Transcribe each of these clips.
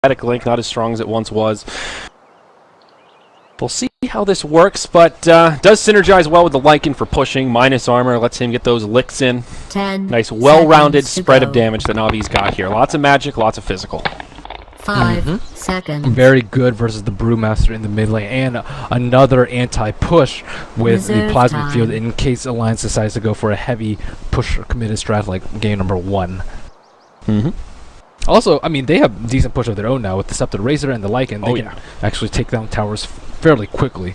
static link, not as strong as it once was. We'll see how this works, but does synergize well with the Lycan for pushing. Minus armor, lets him get those licks in. 10 nice, well-rounded spread of damage that Na.Vi's got here. Lots of magic, lots of physical. 5 seconds. Very good versus the Brewmaster in the mid lane, and another anti-push with the Plasma Field in case Alliance decides to go for a heavy push or committed strat like game number 1. Also, I mean, they have decent push of their own now with the Scepter Razor and the Lycan. They can actually take down towers fairly quickly.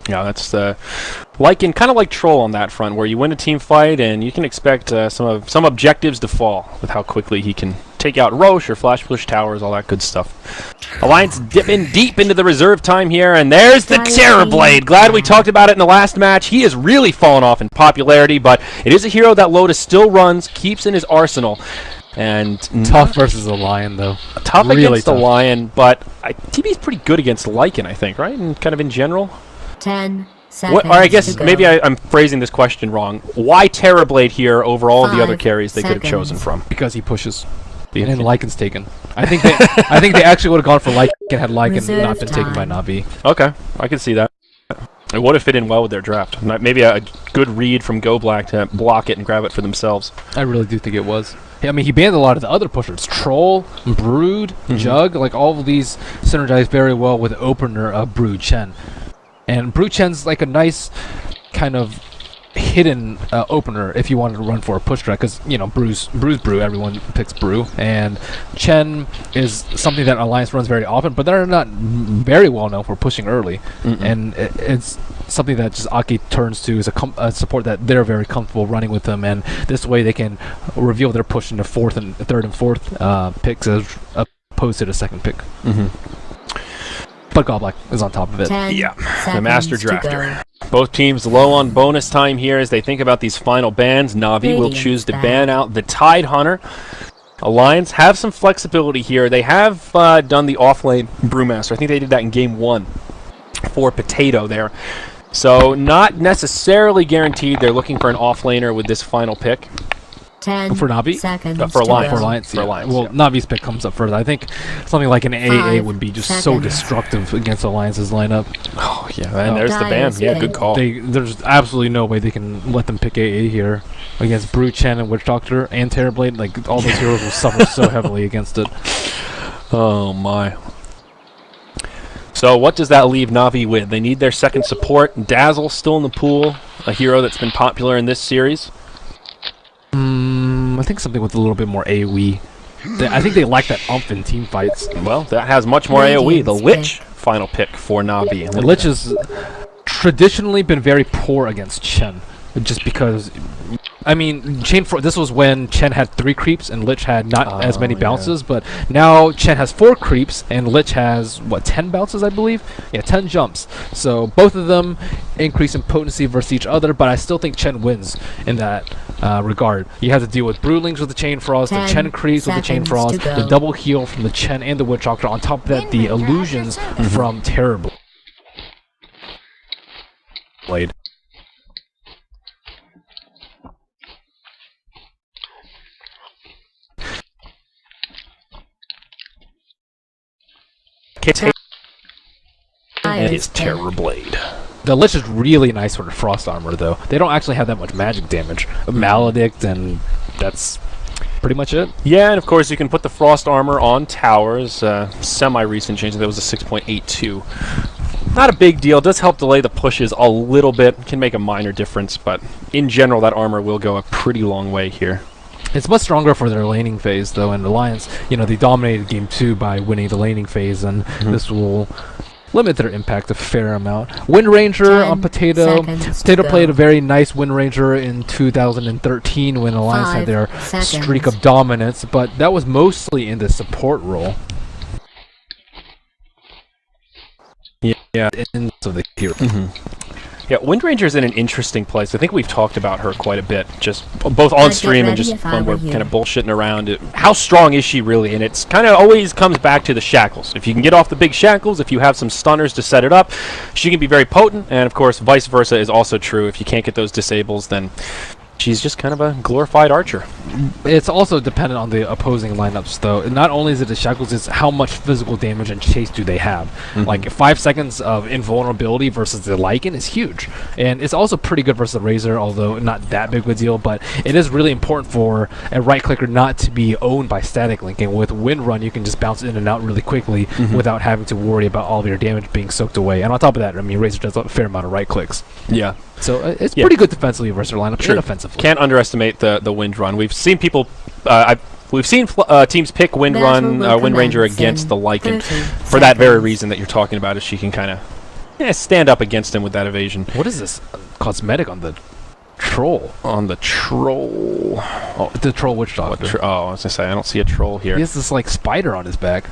Yeah, that's Lycan, kind of like Troll on that front, where you win a team fight and you can expect some objectives to fall with how quickly he can take out Roche or flash push towers, all that good stuff. Alliance dipping deep into the reserve time here, and there's the Terrorblade. Glad we talked about it in the last match. He has really fallen off in popularity, but it is a hero that Lotus still runs, keeps in his arsenal. And tough versus the Lion, though. Tough really against the Lion, but TB's pretty good against Lycan, I think, right? And kind of in general. 10 seconds. Or I guess maybe I'm phrasing this question wrong. Why Terrorblade here over all of the other carries they could have chosen from? Because he pushes. And Lycan's taken. I think they actually would have gone for Lycan had Lycan not been taken by Na.Vi. Okay, I can see that. It would have fit in well with their draft. Maybe a good read from Go Black to block it and grab it for themselves. I really do think it was. I mean, he banned a lot of the other pushers. Troll, Brood, Jug, like all of these synergize very well with the opener of Brood Chen. And Brood Chen's like a nice kind of hidden opener if you wanted to run for a push strat, because you know Brew's Brew, everyone picks Brew, and Chen is something that Alliance runs very often, but they're not very well known for pushing early, and it's something that just Aki turns to as a support that they're very comfortable running with them, and this way they can reveal their push into third and fourth picks as opposed to the second pick. But Godblack is on top of it. Yeah, the master drafter. Both teams low on bonus time here as they think about these final bans. Na.Vi will choose to ban out the Tide Hunter. Alliance have some flexibility here. They have done the offlane Brewmaster. I think they did that in game 1 for Potato there. So not necessarily guaranteed they're looking for an offlaner with this final pick. 10 for Na.Vi? For Alliance. Well, Na.Vi's pick comes up first. I think something like an AA would be just so destructive against Alliance's lineup. Oh, yeah, and there's the ban. Yeah, good call. There's absolutely no way they can let them pick AA here against Brew Chen and Witch Doctor and Terrorblade. Like, all those heroes will suffer so heavily against it. Oh, my. So what does that leave Na.Vi with? They need their second support. Dazzle still in the pool, a hero that's been popular in this series. I think something with a little bit more AoE. I think they like that umph in team fights. Well, that has much more AoE. The Lich, final pick for Na.Vi. The Lich has traditionally been very poor against Chen, just because... I mean, this was when Chen had 3 creeps and Lich had not as many bounces, but now Chen has 4 creeps and Lich has, 10 bounces, I believe? Yeah, 10 jumps. So both of them increase in potency versus each other, but I still think Chen wins in that regard. You have to deal with Brewlings with the Chain Frost, the Chen creeps with the Chain Frost, the double heal from the Chen and the Witch Doctor, on top of that, the illusions from Terrorblade. And his Terrorblade. The Lich is really nice for the Frost Armor, though. They don't actually have that much magic damage. Maledict, and that's pretty much it. Yeah, and of course you can put the Frost Armor on towers. Semi-recent change, that was a 6.82. Not a big deal. Does help delay the pushes a little bit. Can make a minor difference, but in general that armor will go a pretty long way here. It's much stronger for their laning phase, though, and Alliance, they dominated Game 2 by winning the laning phase, and this will limit their impact a fair amount. Wind Ranger on Potato. Potato played a very nice Wind Ranger in 2013 when Alliance had their streak of dominance, but that was mostly in the support role. Yeah, in of the hero. Yeah, Wind Ranger's in an interesting place. I think we've talked about her quite a bit, just both on stream and just when we're kind of bullshitting around it. How strong is she really? And it's kind of always comes back to the shackles. If you can get off the big shackles, if you have some stunners to set it up, she can be very potent. And of course, vice versa is also true. If you can't get those disables, then she's just kind of a glorified archer. It's also dependent on the opposing lineups, though. Not only is it the shackles, it's how much physical damage and chase do they have. Like 5 seconds of invulnerability versus the Lycan is huge, and it's also pretty good versus the Razor, although not that big of a deal. But it is really important for a right clicker not to be owned by static link. And with Wind Run, you can just bounce in and out really quickly without having to worry about all of your damage being soaked away. And on top of that, I mean, Razor does a fair amount of right clicks. Yeah. So it's pretty good defensively versus their lineup and offensively. Can't underestimate the Wind Run. We've seen people, we've seen teams pick Wind Run, Wind Ranger against the Lycan for that very reason that you're talking about. Is she can kind of stand up against him with that evasion. What is this cosmetic on the troll? On the troll. Oh, the troll witch doctor. I was gonna say I don't see a troll here. He has this like spider on his back.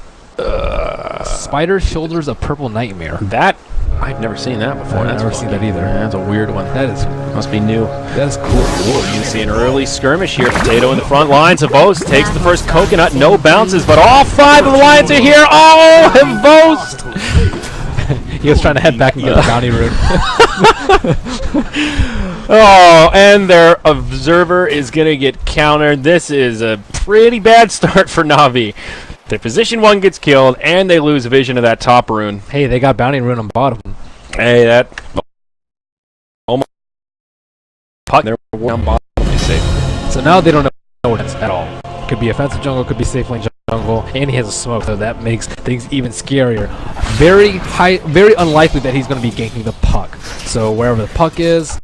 Spider shoulders a purple nightmare. That I've never seen that before. I've never seen that either. That's a weird one. That is must be new. That is cool. Ooh, you can see an early skirmish here. Potato in the front line. Havost takes the first coconut. No bounces, but all 5 of the Lions are here. Oh, Havost! He was trying to head back and get the bounty rune. Oh, and their observer is going to get countered. This is a pretty bad start for Na.Vi. Their position 1 gets killed, and they lose vision of that top rune. Hey, they got bounty rune on bottom. Hey, that almost puck there on bottom is safe. So now they don't know what it's at all. Could be offensive jungle, could be safe lane jungle, and he has a smoke, so that makes things even scarier. Very unlikely that he's going to be ganking the puck. So wherever the puck is,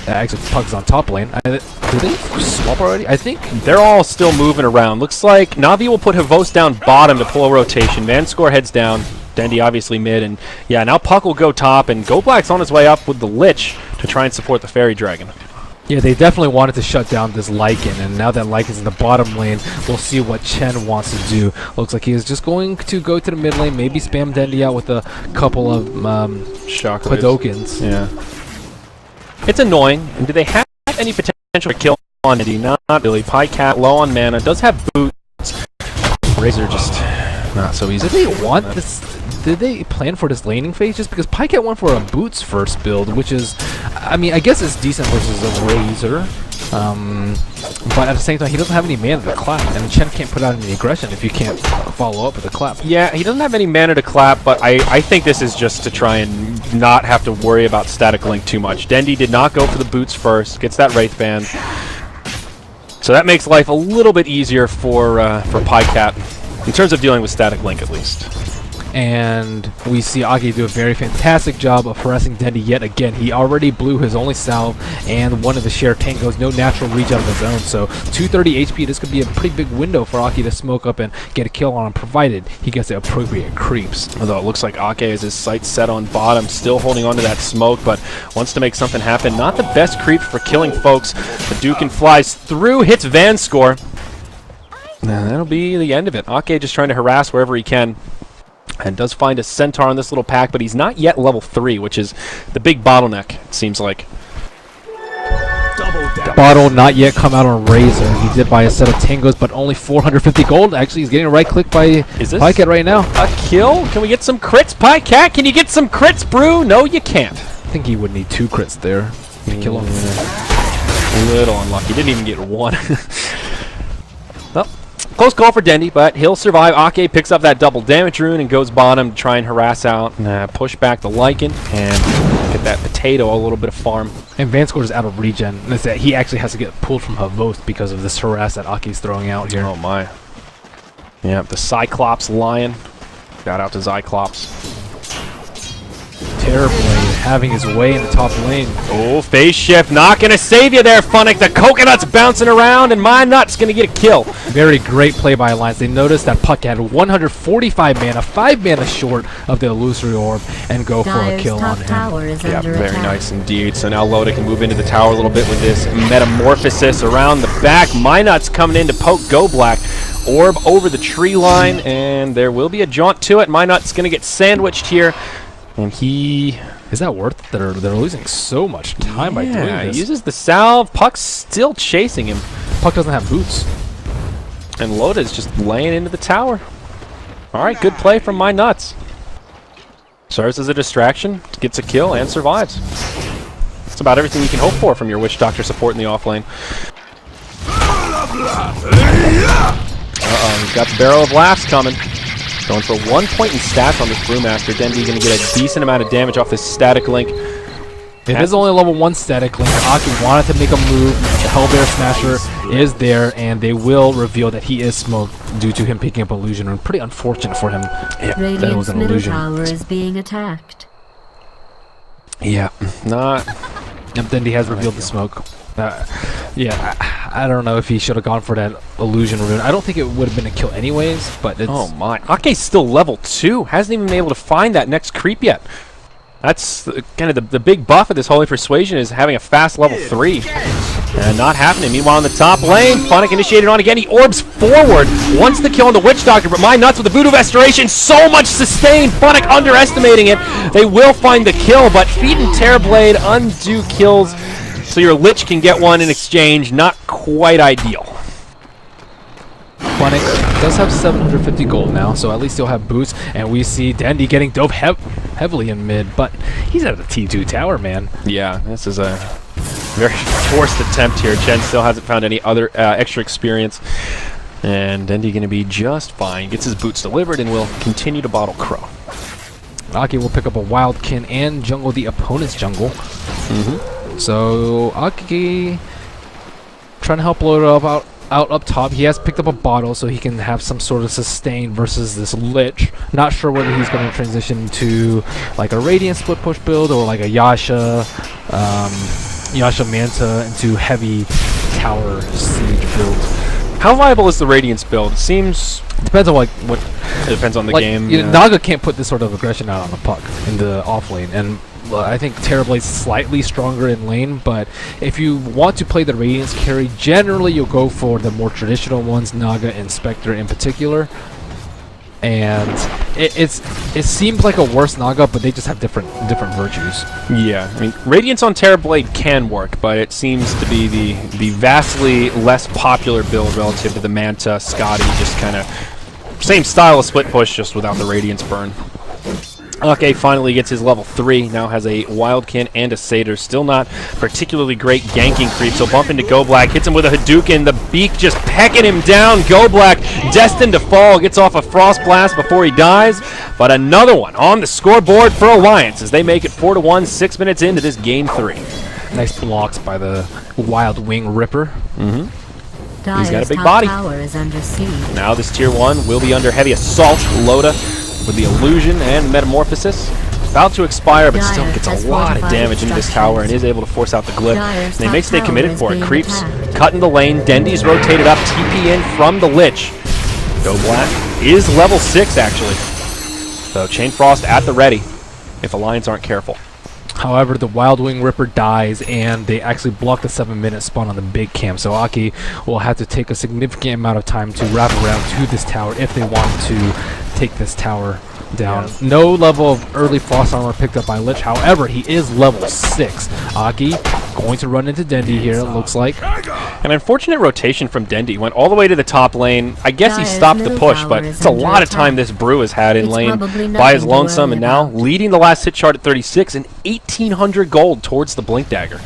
actually the puck's on top lane. Did they swap already? I think they're all still moving around. Looks like Na.Vi will put Havost down bottom to pull a rotation. Vanscore heads down. Dendy obviously mid, and yeah, now puck will go top, and Go Black's on his way up with the Lich to try and support the Fairy Dragon. Yeah, they definitely wanted to shut down this Lycan, and now that Lycan's in the bottom lane, we'll see what Chen wants to do. Looks like he is just going to go to the mid lane, maybe spam Dendy out with a couple of Padokins. Yeah. It's annoying. And do they have any potential for kill on Dendy? Not really. Pycat low on mana, does have boots. Razor just not so easy. Did they want this? Did they plan for this laning phase? Just because Pycat went for a boots first build, which is, I mean, I guess it's decent versus a Razor. But at the same time, he doesn't have any mana to clap, and Chen can't put out any aggression if you can't follow up with a clap. Yeah, he doesn't have any mana to clap, but I think this is just to try and not have to worry about static link too much. Dendy did not go for the boots first, gets that Wraith Band. So that makes life a little bit easier for Pycat, in terms of dealing with static link at least. And we see Aki do a very fantastic job of harassing Dendy yet again. He already blew his only salve and one of the shared tangos, no natural reach out of his own. So 230 HP, this could be a pretty big window for Aki to smoke up and get a kill on him, provided he gets the appropriate creeps. Although it looks like Ake has his sights set on bottom, still holding on to that smoke, but wants to make something happen. Not the best creep for killing folks. The Dukin flies through, hits Vanscore. And that'll be the end of it. Ake just trying to harass wherever he can. And does find a Centaur in this little pack, but he's not yet level 3, which is the big bottleneck, it seems like. Bottle not yet come out on Razor. He did buy a set of tangos, but only 450 gold. Actually, he's getting a right click by Pycat right now. A kill? Can we get some crits, Pycat? Can you get some crits, Brew? No, you can't. I think he would need 2 crits there to kill him. A little unlucky. Didn't even get 1. Well, close call for Dendy, but he'll survive. Ake picks up that double damage rune and goes bottom to try and harass out, push back the Lycan, and get that Potato a little bit of farm. And Vanscore is out of regen. And that he actually has to get pulled from Havost because of this harass that Aki's throwing out here. Oh my. Yeah, the Cyclops Lion. Shout out to Cyclops. Terribly having his way in the top lane. Oh, phase shift. Not going to save you there, Funnick. The coconut's bouncing around, and my nut's going to get a kill. Very great play by Alliance. They noticed that Puck had 145 mana, 5 mana short of the illusory orb, and go for a kill on him. Yeah, very nice indeed. So now Loda can move into the tower a little bit with this metamorphosis around the back. My nut's coming in to poke Go Black. Orb over the tree line, and there will be a jaunt to it. My nut's going to get sandwiched here. And he... Is that worth it? They're losing so much time by doing this. Yeah, he uses the salve. Puck's still chasing him. Puck doesn't have boots. And Loda's just laying into the tower. Alright, good play from My Nuts. Serves as a distraction, gets a kill, and survives. That's about everything you can hope for from your Witch Doctor support in the off lane. Uh-oh, he's got the Barrel of Laughs coming. Going for 1 point in stats on this Brewmaster. Dendi going to get a decent amount of damage off this Static Link. It is only level 1 Static Link. Aki wanted to make a move. The Hellbear Smasher is there, and they will reveal that he is smoked due to him picking up Illusion. And pretty unfortunate for him that it was an middle illusion. tower is being attacked. Yeah, not... Yep, Dendi has revealed the smoke. Yeah, I don't know if he should have gone for that Illusion rune. I don't think it would have been a kill anyways, but it's... Oh my. Ake's still level 2. Hasn't even been able to find that next creep yet. That's kind of the big buff of this Holy Persuasion is having a fast level 3. And not happening. Meanwhile, in the top lane, Funnick initiated on again. He orbs forward. Wants the kill on the Witch Doctor, but my nuts with the Voodoo Restoration. So much sustain. Funnick underestimating it. They will find the kill, but Feet and Terrorblade undo kills. So your Lich can get one in exchange. Not quite ideal. Funnick does have 750 gold now, so at least he'll have boots. And we see Dendi getting dove heavily in mid, but he's at the T2 tower, man. Yeah, this is a very forced attempt here. Chen still hasn't found any other extra experience. And Dendi going to be just fine. Gets his boots delivered and will continue to bottle Crow. Aki will pick up a Wildkin and jungle the opponent's jungle. So Aki trying to help load it out up top. He has picked up a bottle so he can have some sort of sustain versus this Lich. Not sure whether he's going to transition to like a Radiant split push build or like a Yasha Manta into heavy tower siege build. How viable is the Radiance build? It seems... Depends on what It depends on the game. You know, Naga can't put this sort of aggression out on the puck in the off lane, and I think Terrorblade's slightly stronger in lane, but if you want to play the Radiance carry, generally you'll go for the more traditional ones, Naga and Spectre in particular. And it seems like a worse Naga, but they just have different virtues. Yeah, I mean, Radiance on Terrorblade can work, but it seems to be the vastly less popular build relative to the Manta, Scotty, just kind of same style of split push, just without the Radiance burn. Okay, finally gets his level 3, now has a Wildkin and a Satyr. Still not particularly great ganking creep, so bump into Goblack, hits him with a Hadouken, the Beak just pecking him down. Goblack destined to fall, gets off a Frost Blast before he dies, but another one on the scoreboard for Alliance as they make it 4-1, 6 minutes into this game 3. Nice blocks by the Wild Wing Ripper. He's got a big body. Tower is under siege. Now this tier 1 will be under heavy assault. Loda with the Illusion and Metamorphosis. About to expire, but still gets a lot of damage into this tower and is able to force out the Glyph. And they may stay committed for it. Creeps cutting the lane. Dendi's rotated up. TP in from the Lich. Goblack is level 6, actually. So Chain Frost at the ready if Alliance aren't careful. However, the Wild Wing Ripper dies, and they actually block the 7-minute spawn on the big camp. So Aki will have to take a significant amount of time to wrap around to this tower if they want to take this tower down. Yeah. No level of early Frost Armor picked up by Lich. However, he is level 6. Aki going to run into Dendi here, it looks like. An unfortunate rotation from Dendi. Went all the way to the top lane. I guess he stopped the push, but it's a lot of time this Brew has had in lane by his lonesome, and now leading the last hit chart at 36 and 1,800 gold towards the Blink Dagger.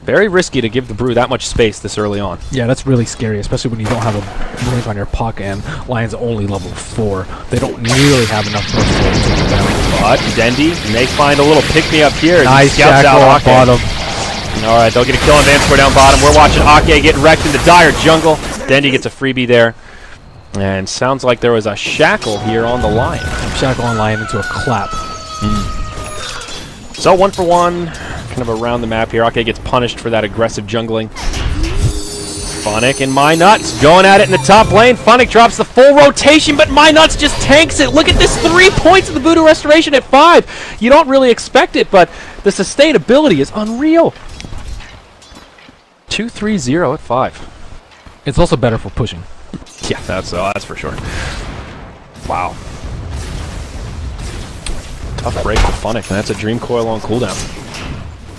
Very risky to give the Brew that much space this early on. Yeah, that's really scary, especially when you don't have a blink on your puck and Lion's only level 4. They don't nearly have enough burst to take it down. But Dendi may find a little pick-me-up here. Nice shackle on bottom. Alright, they'll get a kill on Vanscore down bottom. We're watching Ake get wrecked in the dire jungle. Dendi gets a freebie there. And sounds like there was a shackle here on the Lion. Shackle on Lion into a clap. So 1 for 1, kind of around the map here. Ake gets punished for that aggressive jungling. Funnick and My Nuts going at it in the top lane. Funnick drops the full rotation, but My Nuts just tanks it. Look at this, 3 points of the Voodoo Restoration at 5. You don't really expect it, but the sustainability is unreal. 2-3-0 at 5. It's also better for pushing. Yeah, that's for sure. Wow. Tough break for Funnick, and that's a Dream Coil on cooldown.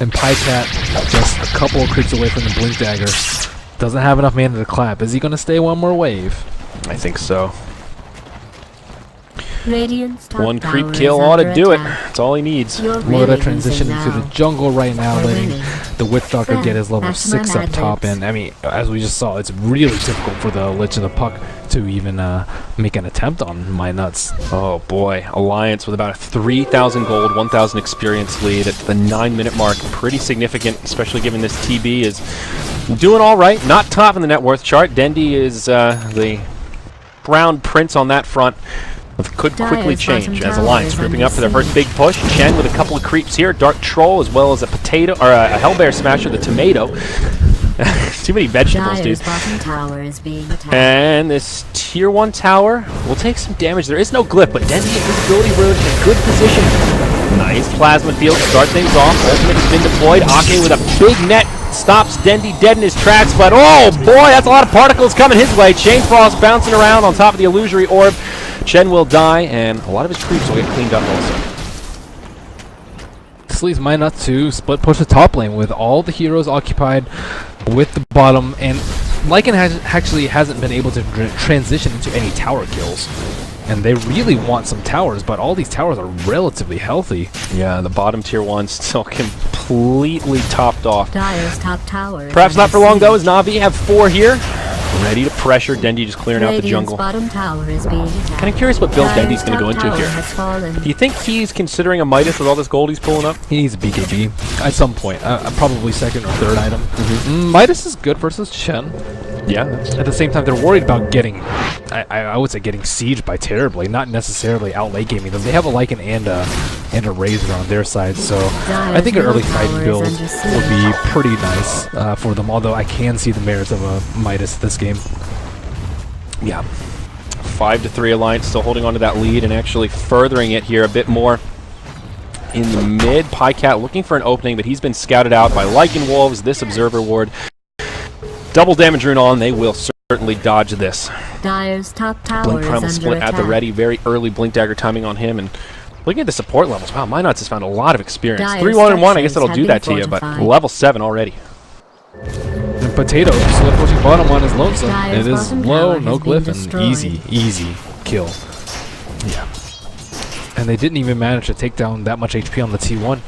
And Pycat just a couple of creeps away from the Blink Dagger. Doesn't have enough mana to clap. Is he going to stay one more wave? I think so. Radiant's top One creep tower kill is ought to under do it. attack. That's all he needs. You're Loda really transitioning losing to the now. jungle right now, We're letting winning. the Witchstalker Friend, get his level back to my 6 up top. madness. And I mean, as we just saw, it's really difficult for the Lich of the Puck to even make an attempt on my nuts. Oh boy, Alliance with about a 3,000 gold, 1,000 experience lead at the 9-minute mark. Pretty significant, especially given this TB is doing all right. Not top in the net worth chart. Dendi is the crown prince on that front. Could quickly Dyer's change bottom as tower Alliance is grouping under up for their first siege. big push. Chen with a couple of creeps here. Dark Troll as well as a potato or a Hellbear Smasher, the tomato. Too many vegetables, dude. Dyer's bottom tower is being attacked. And this tier 1 tower will take some damage. There is no glyph, but Dendi Invisibility Rune in a good position. Nice plasma field to start things off. Ultimate has been deployed. Ake with a big net stops Dendi dead in his tracks, but oh boy, that's a lot of particles coming his way. Chain Frost bouncing around on top of the illusory orb. Chen will die, and a lot of his creeps will get cleaned up also. This leaves my nut to split push the top lane with all the heroes occupied with the bottom, and Lycan actually hasn't been able to transition into any tower kills. And they really want some towers, but all these towers are relatively healthy. Yeah, the bottom tier 1 still completely topped off. Dyer's top tower is Perhaps not under for long though, siege. as Na.Vi have 4 here. Ready to pressure. Dendi just clearing out the Radiant's jungle. bottom tower is being attacked. Kind of curious what build Dyer's Dendi's going to go top into tower here. has fallen. Do you think he's considering a Midas with all this gold he's pulling up? He needs a BKB at some point, probably second or third item. Midas is good versus Chen. Yeah. At the same time, they're worried about getting, I would say, getting sieged by Terribly, not necessarily out late gaming them. They have a Lycan and a Razor on their side, so I think an early fight build would be pretty nice for them. Although I can see the merits of a Midas this game. Yeah. 5-3 Alliance still holding on to that lead and actually furthering it here a bit more. In the mid, Pycat looking for an opening, but he's been scouted out by Lycan Wolves, this Observer Ward. Double damage rune on, they will certainly dodge this. Dyer's top tower Blink is Primal under split attack. at the ready, very early Blink Dagger timing on him, and looking at the support levels, wow, Minots has found a lot of experience. Dyer's 3-1-1, I guess structures that'll have do been that to you, but fortified. level 7 already. And Potato split pushing bottom one is lonesome. Dyer's It is bottom low, tower no has been glyph, and destroyed. easy kill. Yeah. And they didn't even manage to take down that much HP on the T1.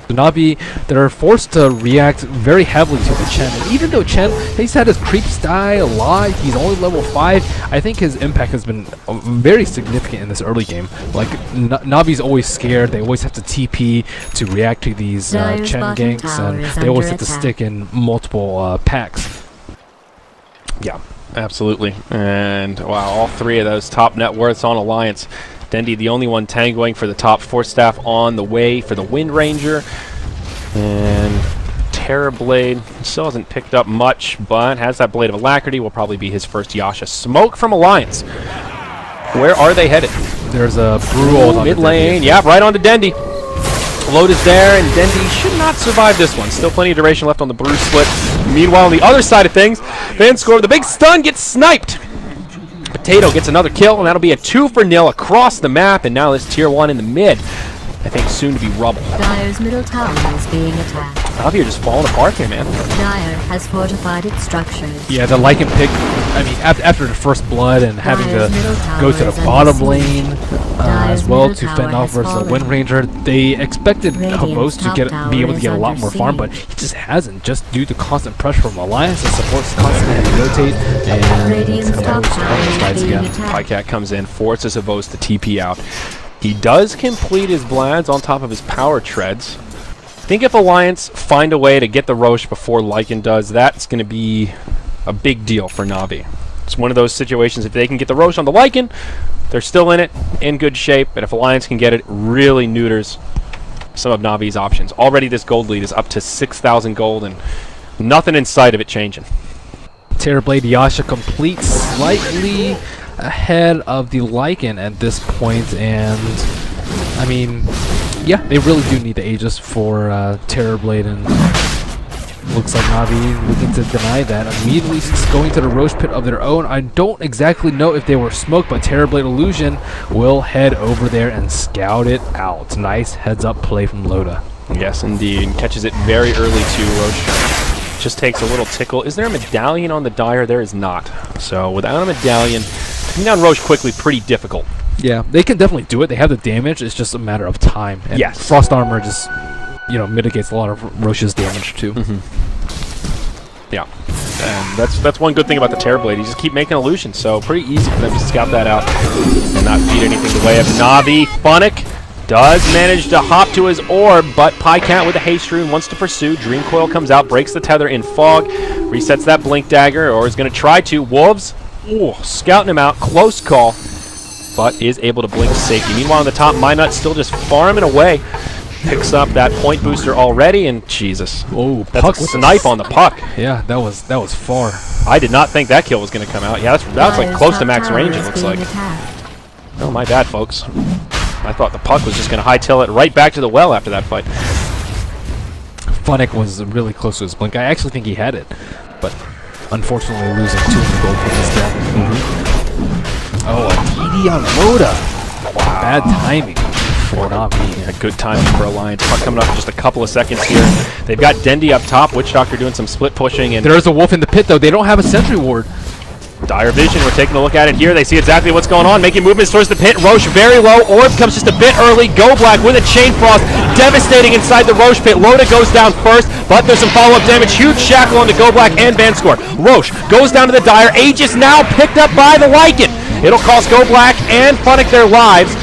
So Na.Vi, they're forced to react very heavily to the Chen. And even though Chen, he's had his creeps die a lot, he's only level 5, I think his impact has been very significant in this early game. Like, Na.Vi's always scared, they always have to TP to react to these Dyer's Chen bottom ganks, tower and is they always under have to attack. stick in multiple packs. Yeah, absolutely. And wow, all 3 of those top net worths on Alliance. Dendi, the only one tangoing for the top 4 staff on the way for the Wind Ranger. And Terrorblade still hasn't picked up much, but has that Blade of Alacrity. Will probably be his first Yasha. Smoke from Alliance. Where are they headed? There's a Brutal Mid lane. Yeah, right onto Dendi. Load is there, and Dendi should not survive this one. Still plenty of duration left on the Bruise split. Meanwhile, on the other side of things, Van Score with the big stun gets sniped. Potato gets another kill, and that'll be a 2-for-0 across the map, and now this tier 1 in the mid. I think soon to be rubble. Dyer's middle tower is being attacked. Na.Vi are just falling apart here, man. Dyer has fortified its structures. Yeah, the Lycan pick, I mean, after the first blood and having Dyer's middle to tower go to is the under bottom siege. lane Dyer's as well middle to tower fend off has versus the fallen. Wind Ranger, they expected Radiant's Habos to top tower be able to is get a lot under more farm, but siege. he just hasn't, just due to constant pressure from Alliance. The supports constantly rotate, and Radiant's top Habos tower almost dies is being again. attacked. Pycat comes in, forces Havos to TP out. He does complete his Blads on top of his power treads. I think if Alliance find a way to get the Roche before Lycan does, that's going to be a big deal for Na.Vi. It's one of those situations, if they can get the Roche on the Lycan, they're still in it, in good shape, but if Alliance can get it, really neuters some of Na.Vi's options. Already this gold lead is up to 6,000 gold, and nothing in sight of it changing. Terrorblade Yasha complete slightly ahead of the Lycan at this point, and I mean, yeah, they really do need the Aegis for Terrorblade, and looks like Na.Vi looking to deny that. Immediately going to the Roche Pit of their own. I don't exactly know if they were smoked, but Terrorblade Illusion will head over there and scout it out. Nice heads up play from Loda. Yes, indeed. Catches it very early too, Roche. Just takes a little tickle. Is there a medallion on the Dyer? There is not. So without a medallion, taking down Roche quickly, pretty difficult. Yeah, they can definitely do it. They have the damage. It's just a matter of time. And Yes. Frost Armor just, mitigates a lot of Roche's damage, too. Yeah. And that's one good thing about the Terrorblade. You just keep making illusions, so pretty easy for them to scout that out and not feed anything the way of Na.Vi. Funnick does manage to hop to his orb, but Pycat with the Haste Rune wants to pursue. Dream Coil comes out, breaks the tether in Fog, resets that Blink Dagger, or is going to try to. Wolves, scouting him out, close call, but is able to blink to safety. Meanwhile, on the top, Minut still just farming away. Picks up that point booster already, and Jesus. Oh, That's Puck a with snipe on the Puck. Yeah, that was far. I did not think that kill was going to come out. Yeah, that's like close to max range, it looks like. Oh, my bad, folks. I thought the Puck was just going to hightail it right back to the well after that fight. Funnick was really close to his blink. I actually think he had it, but unfortunately losing 200 gold for this death. Oh, a TD on Loda. Wow. Bad timing for Na.Vi. Yeah, good timing for Alliance. Puck coming up in just a couple of seconds here. They've got Dendi up top. Witch Doctor doing some split pushing. And there's a wolf in the pit, though. They don't have a sentry ward. Dire Vision, we're taking a look at it here. They see exactly what's going on, making movements towards the pit. Roche very low. Orb comes just a bit early. Go Black with a Chain Frost, devastating inside the Roche pit. Loda goes down first, but there's some follow-up damage. Huge shackle onto Go Black and Vanscore. Roche goes down to the Dire. Aegis now picked up by the Lycan. It'll cost Go Black and Funnick their lives.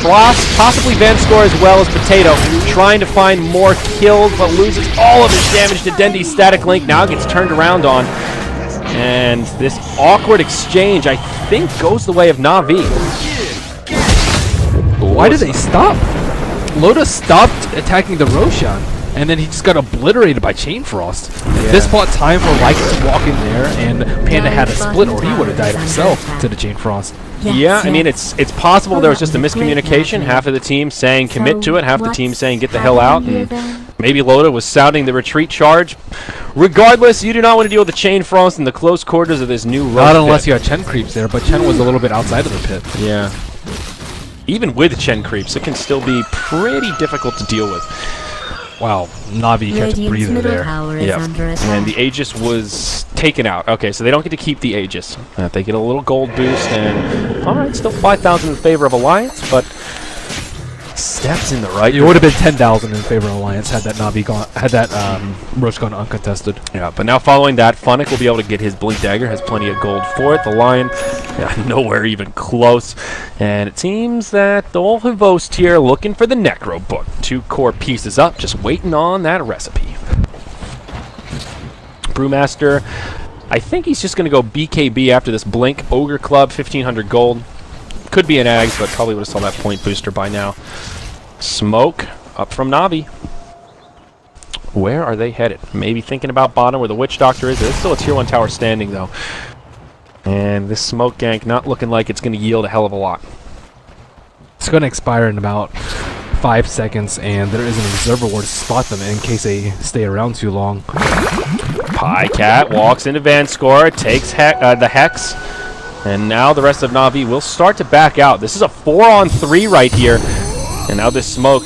Possibly Vanscore as well as Potato, trying to find more kills, but loses all of his damage to Dendi's Static Link. Now gets turned around on. And this awkward exchange, I think, goes the way of Na.Vi. Why did they stop? Loda stopped attacking the Roshan, and then he just got obliterated by Chain Frost. This bought time for Lycan to walk in there, and Panda had a split, or he would have died himself to the Chain Frost. Yeah, I mean, it's possible there was just a miscommunication. Half of the team saying commit to it, half the team saying get the hell out, and maybe Loda was sounding the retreat charge. Regardless, you do not want to deal with the Chain Frost in the close quarters of this new Roche Not unless pit. you had Chen creeps there, but Chen was a little bit outside of the pit. Yeah. Even with Chen creeps, it can still be pretty difficult to deal with. Wow, Na.Vi kept breathing there. Yeah, and the Aegis was taken out. Okay, so they don't get to keep the Aegis. They get a little gold boost, and alright, still 5,000 in favor of Alliance, but steps in the right. It would have been 10,000 in favor of Alliance had that Na.Vi gone, had that Roche gone uncontested. Yeah, but now following that, Funnick will be able to get his Blink Dagger, has plenty of gold for it. The Lion, nowhere even close. And it seems that the old Havost here looking for the Necro Book. 2 core pieces up, just waiting on that recipe. Brewmaster, I think he's just going to go BKB after this Blink. Ogre Club, 1,500 gold. Could be an Ags, but probably would have saw that point booster by now. Smoke up from Na.Vi. Where are they headed? Maybe thinking about bottom where the Witch Doctor is. There's still a tier 1 tower standing, though. And this smoke gank not looking like it's going to yield a hell of a lot. It's going to expire in about 5 seconds, and there is an observer ward to spot them in case they stay around too long. Pycat walks into Vanscore, takes the Hex, and now the rest of Na.Vi will start to back out. This is a 4-on-3 right here, and now this smoke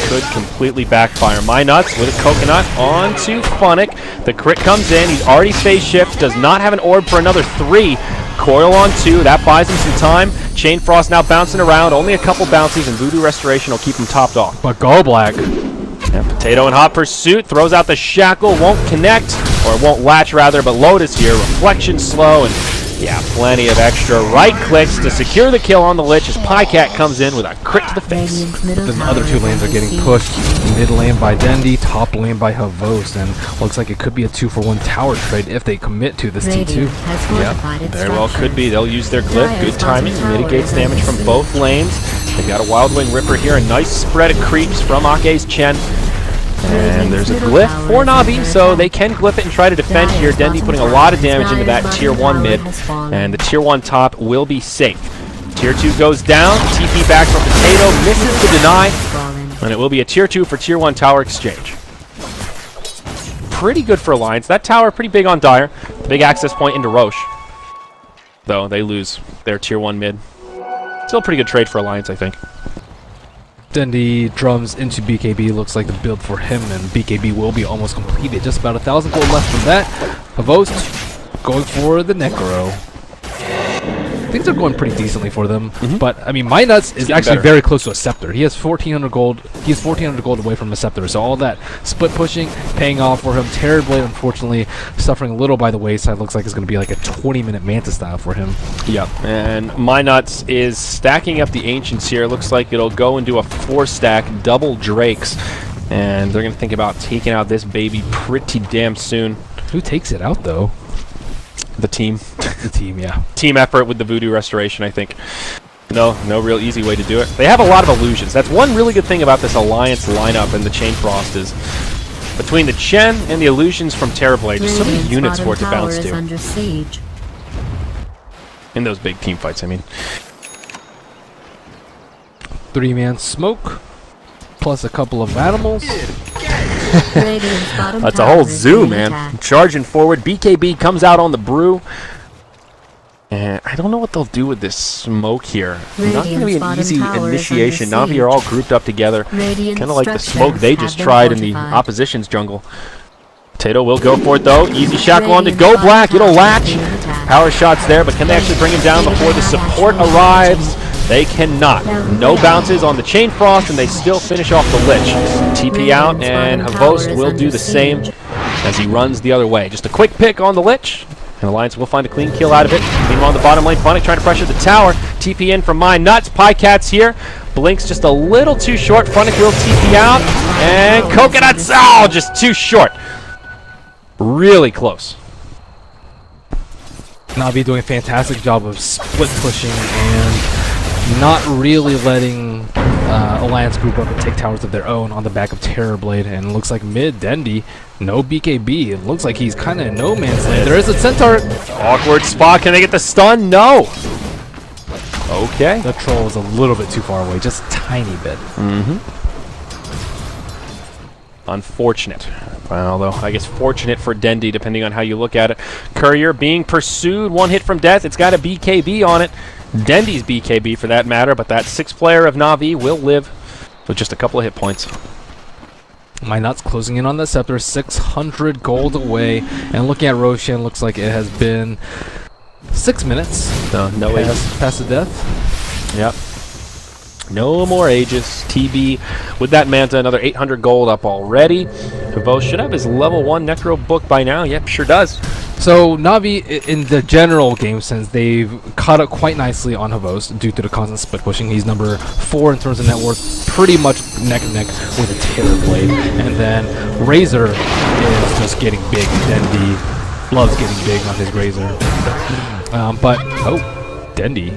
could completely backfire. My Nuts with a coconut onto Funnick. The crit comes in. He's already phase shift. Does not have an orb for another 3. Coil on 2. That buys him some time. Chain Frost now bouncing around. Only a couple bouncies, and Voodoo Restoration will keep him topped off. But Go Black. And Potato in hot pursuit. Throws out the shackle. Won't connect. Or won't latch, rather. But Lotus here. Reflection slow. And yeah, plenty of extra right clicks to secure the kill on the Lich as Pycat comes in with a crit to the face. Then the other 2 lanes are getting pushed. Mid lane by Dendi, top lane by Havost, and looks like it could be a 2-for-1 tower trade if they commit to this T2. Yeah, very well could be. They'll use their glyph. Good timing. Mitigates damage from both lanes. They've got a Wild Wing Ripper here. A nice spread of creeps from Ake's Chen. And there's a glyph for Na.Vi, so they can glyph it and try to defend here. Dendi putting a lot of damage into that tier 1 mid, and the tier 1 top will be safe. Tier 2 goes down, TP back from Potato, misses the deny, and it will be a tier 2 for tier 1 tower exchange. Pretty good for Alliance. That tower pretty big on Dire. Big access point into Roche. Though they lose their tier 1 mid. Still a pretty good trade for Alliance, I think. Dendi drums into BKB. Looks like the build for him, and BKB will be almost completed. Just about 1,000 gold left from that. Havost going for the Necro. things are going pretty decently for them. But I mean, My Nuts is actually very close to a Scepter. He has 1,400 gold. He is 1,400 gold away from a Scepter. So all that split pushing paying off for him. Terrorblade, unfortunately, suffering a little by the wayside. Looks like it's going to be like a 20-minute Manta style for him. Yep. And My Nuts is stacking up the Ancients here. Looks like it'll go and do a 4-stack double Drakes. And they're going to think about taking out this baby pretty damn soon. Who takes it out, though? The team. The team, yeah. Team effort with the Voodoo Restoration, I think. No real easy way to do it. They have a lot of illusions. That's one really good thing about this Alliance lineup and the Chain Frost is between the Chen and the illusions from Terrorblade, just so many units for it to bounce to. Under siege. In those big team fights, I mean. 3-man smoke, plus a couple of animals. That's a whole zoo, man. Attacked. Charging forward. BKB comes out on the brew. And I don't know what they'll do with this smoke here. Not going to be an easy initiation. Na.Vi are all grouped up together. Kind of like the smoke they just tried in the opposition's jungle. Potato will go for it, though. Easy shackle on to go black. It'll latch. Power shots there, but can they actually bring him down before the support arrives? They cannot. No bounces on the Chain Frost, and they still finish off the Lich. TP out, and Havost will do the same as he runs the other way. Just a quick pick on the Lich, and Alliance will find a clean kill out of it. Meanwhile, on the bottom lane, Funnick trying to pressure the tower. TP in from My Nuts. Pycat's here. Blinks just a little too short. Funnick will TP out, and Coconuts, oh, just too short. Really close. Na.Vi doing a fantastic job of split pushing and not really letting Alliance group up and take towers of their own on the back of Terrorblade. And it looks like mid Dendi, no BKB. It looks like he's kind of in no man's land. There is a Centaur. Awkward spot. Can they get the stun? No. Okay. The troll is a little bit too far away, just a tiny bit. Unfortunate. Well, although I guess fortunate for Dendi, depending on how you look at it. Courier being pursued, 1 hit from death. It's got a BKB on it. Dendi's BKB for that matter, but that 6th player of Na.Vi will live with just a couple of hit points. My Nuts closing in on the Scepter, 600 gold away. And looking at Roshan, looks like it has been 6 minutes. No ages. Past the death. Yep. No more ages. TB with that Manta, another 800 gold up already. Havost should have his level 1 Necro book by now. Yep, sure does. So Na.Vi, in the general game sense, they've caught up quite nicely on Havost due to the constant split pushing. He's number 4 in terms of net worth, pretty much neck and neck with a Terrorblade. And then Razor is just getting big. Dendi loves getting big on his Razor. Dendi.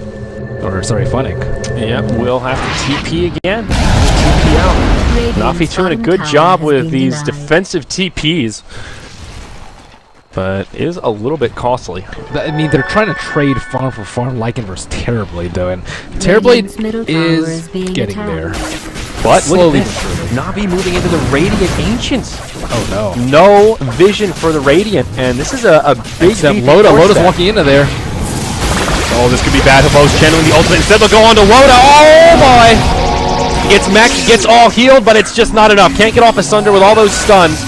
Or, sorry, Funnick. Yep, we'll have to TP again. TP out. Na.Vi doing a good job with these defensive TPs. But is a little bit costly. I mean, they're trying to trade farm for farm Lycan versus Terrorblade, though, and Terrorblade is getting there. But slowly. Na.Vi moving into the Radiant Ancients. Oh, no. No vision for the Radiant, and this is a big Loda's walking into there. Oh, this could be bad. Havost channeling the ultimate. Instead, they'll go on to Loda. Oh, boy. Gets mech, gets all healed, but it's just not enough. Can't get off Asunder with all those stuns.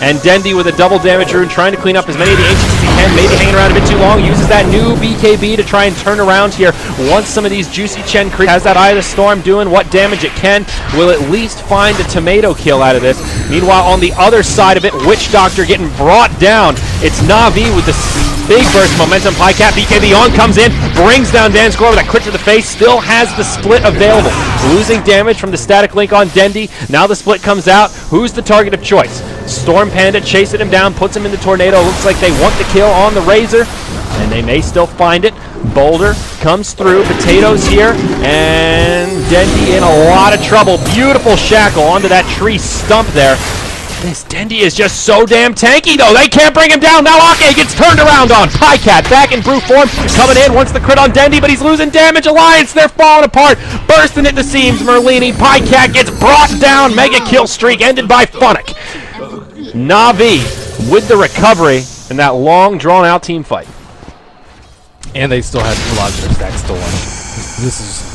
And Dendi with a double damage rune, trying to clean up as many of the Ancients as he can. Maybe hanging around a bit too long. Uses that new BKB to try and turn around here. Once some of these juicy Chen creeps. Has that Eye of the Storm doing what damage it can. Will at least find a tomato kill out of this. Meanwhile, on the other side of it, Witch Doctor getting brought down. It's Na.Vi with the big burst momentum. Pycat BKB on, comes in, brings down Danscore with that crit to the face. Still has the split available. Losing damage from the static link on Dendi. Now the split comes out. Who's the target of choice? Storm Panda chasing him down, puts him in the tornado. Looks like they want the kill on the Razor, and they may still find it. Boulder comes through. Potatoes here, and Dendi in a lot of trouble. Beautiful shackle onto that tree stump there. This Dendi is just so damn tanky, though. They can't bring him down. Now Ake gets turned around on. Pycat back in brew form. Coming in, wants the crit on Dendi, but he's losing damage. Alliance, they're falling apart. Bursting at the seams. Merlini. Pycat gets brought down. Mega kill streak ended by Funnick. Na.Vi with the recovery in that long, drawn-out team fight. And they still had a lot of their stacks stolen.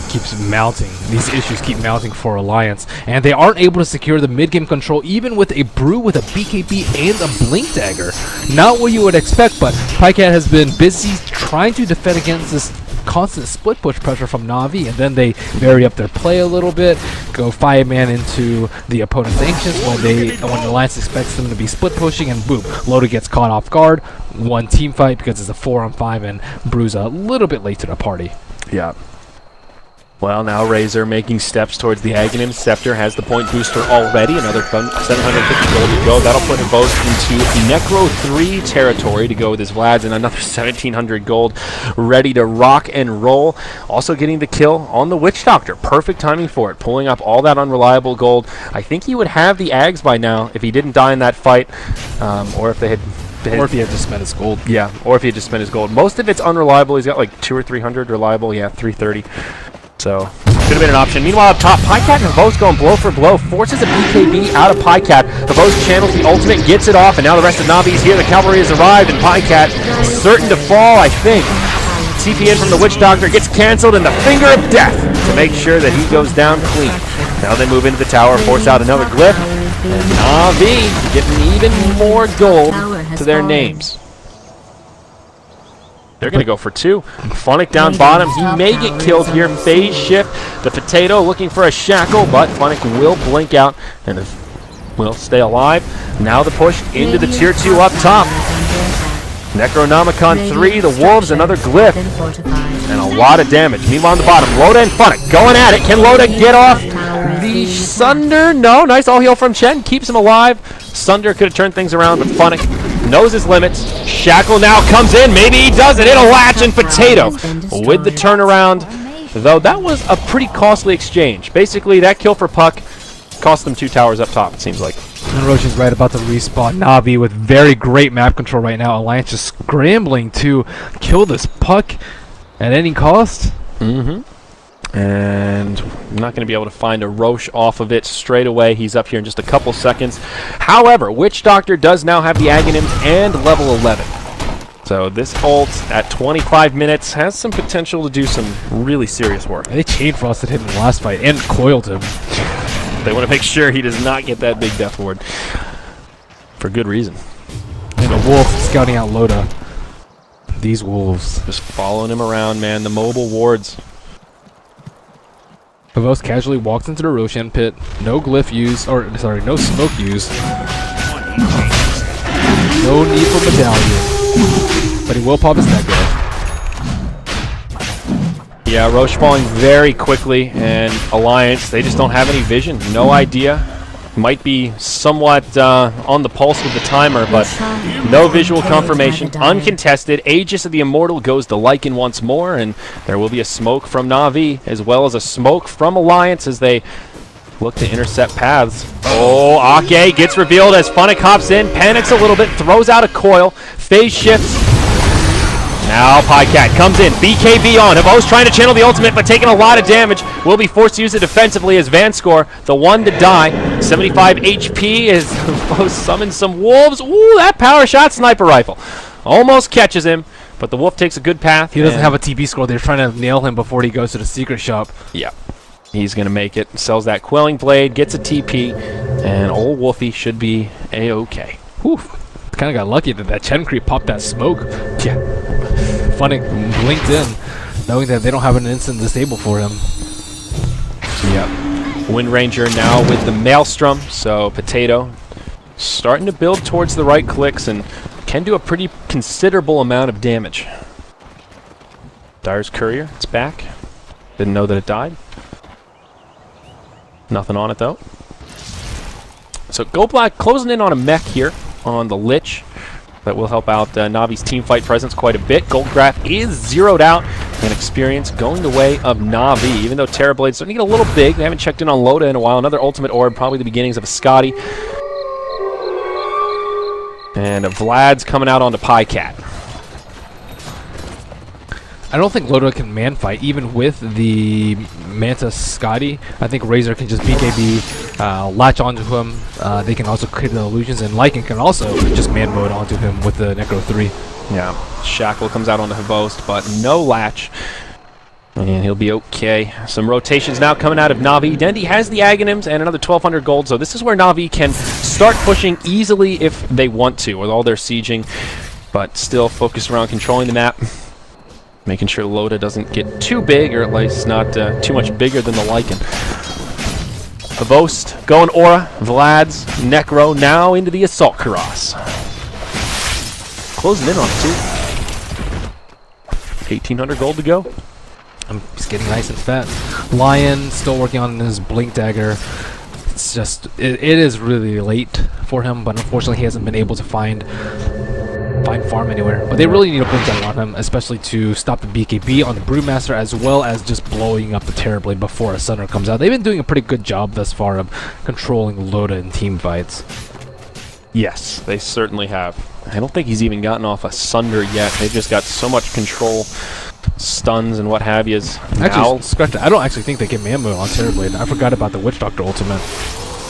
Keeps mounting. These issues keep mounting for Alliance, and they aren't able to secure the mid-game control even with a brew with a BKB and a blink dagger. Not what you would expect, but Pycat has been busy trying to defend against this constant split push pressure from Na.Vi, and then they vary up their play a little bit, go 5-man into the opponent's ancients when the Alliance expects them to be split pushing, and boom, Loda gets caught off guard. One team fight because it's a 4-on-5, and Brew's a little bit late to the party. Yeah. Well, now Razor making steps towards the Aghanim. Scepter has the point booster already. Another 750 gold to go. That'll put Hevos into Necro 3 territory to go with his Vlads, and another 1,700 gold ready to rock and roll. Also getting the kill on the Witch Doctor. Perfect timing for it. Pulling up all that unreliable gold. I think he would have the Ags by now if he didn't die in that fight, or if they had... Or if he had just spent his gold. Yeah, or if he had just spent his gold. Most of it's unreliable. He's got like 200 or 300 reliable. Yeah, 330. So, could have been an option. Meanwhile, up top, Pycat and Hevos going blow for blow. Forces a BKB out of Pycat. Hevos channels the ultimate, gets it off, and now the rest of Na.Vi's here. The cavalry has arrived, and Pycat certain to fall, I think. TP in from the Witch Doctor gets cancelled, and the Finger of Death to make sure that he goes down clean. Now they move into the tower, force out another glyph. And Na.Vi getting even more gold to their names. They're going to go for 2. Funnick down bottom. He may get killed here. Phase shift. The Potato looking for a shackle, but Funnick will blink out and will stay alive. Now the push into the tier 2 up top. Necronomicon 3. The Wolves, another glyph. And a lot of damage. Meanwhile on the bottom, Loda and Funnick going at it. Can Loda get off the Sunder? No. Nice all heal from Chen. Keeps him alive. Sunder could have turned things around, but Funnick knows his limits. Shackle now comes in. Maybe he does it. It'll latch, and Potato with the turnaround. Though that was a pretty costly exchange. Basically, that kill for Puck cost them 2 towers up top, it seems like. And Roshan's right about the respawn. Na.Vi with very great map control right now. Alliance just scrambling to kill this Puck at any cost. And I'm not going to be able to find a Roche off of it straight away. He's up here in just a couple seconds. However, Witch Doctor does now have the Aghanims and level 11. So this ult at 25 minutes has some potential to do some really serious work. They chain frosted him in the last fight and coiled him. They want to make sure he does not get that big death ward. For good reason. And a wolf scouting out Loda. These wolves. Just following him around, man. The mobile wards. Hevos casually walks into the Roshan pit. No glyph used, or sorry, no smoke used. No need for medallion. But he will pop his Necro. Yeah, Roche falling very quickly, and Alliance, they just don't have any vision. No idea. Might be somewhat on the pulse with the timer, but no visual confirmation. Uncontested. Aegis of the Immortal goes to Lycan once more, and there will be a smoke from Na.Vi, as well as a smoke from Alliance as they look to intercept paths. Oh, Ake gets revealed as Funnick hops in, panics a little bit, throws out a coil, phase shifts. Now Pycat comes in, BKB on. Hevos trying to channel the ultimate, but taking a lot of damage. Will be forced to use it defensively as Vanscore, the one to die. 75 HP as Hevos summons some wolves. Ooh, that power shot sniper rifle. Almost catches him, but the wolf takes a good path. He doesn't have a TP score. They're trying to nail him before he goes to the secret shop. Yeah, he's going to make it. Sells that Quelling Blade, gets a TP, and old Wolfie should be A-okay. Whew. Kind of got lucky that that Chen creep popped that smoke. Yeah. Funnick blinked in, knowing that they don't have an instant disable for him. Yep. Wind Ranger now with the Maelstrom, so Potato starting to build towards the right clicks and can do a pretty considerable amount of damage. Dire's Courier, it's back. Didn't know that it died. Nothing on it though. So Go Black closing in on a mech here on the Lich. That will help out Na.Vi's teamfight presence quite a bit. Goldgraph is zeroed out, and experience going the way of Na.Vi. Even though Terrorblade's starting to get a little big, they haven't checked in on Loda in a while. Another Ultimate Orb, probably the beginnings of a Scotty. And a Vlad's coming out onto Pycat. I don't think Loda can man fight, even with the Manta Scotty. I think Razor can just BKB, latch onto him. They can also create the illusions, and Lycan can also just man mode onto him with the Necro 3. Yeah, Shackle comes out onto Hevos, but no latch. And he'll be okay. Some rotations now coming out of Na.Vi. Dendi has the Aghanims and another 1,200 gold, so this is where Na.Vi can start pushing easily if they want to, with all their sieging, but still focused around controlling the map. Making sure Loda doesn't get too big, or at least not too much bigger than the Lycan. Havost going Aura, Vlad's, Necro now into the Assault Karas. Closing in on 2. 1,800 gold to go. He's getting nice and fat. Lion still working on his Blink Dagger. It's just, it is really late for him, but unfortunately he hasn't been able to find farm anywhere. But they really need a Blink Dagger on him, especially to stop the BKB on the Brewmaster, as well as just blowing up the Terrorblade before a Sunder comes out. They've been doing a pretty good job thus far of controlling Loda in team fights. Yes, they certainly have. I don't think he's even gotten off a Sunder yet. They've just got so much control, stuns and what have yous. Actually, scratch that. I don't actually think they get man mode on Terrorblade. I forgot about the Witch Doctor ultimate.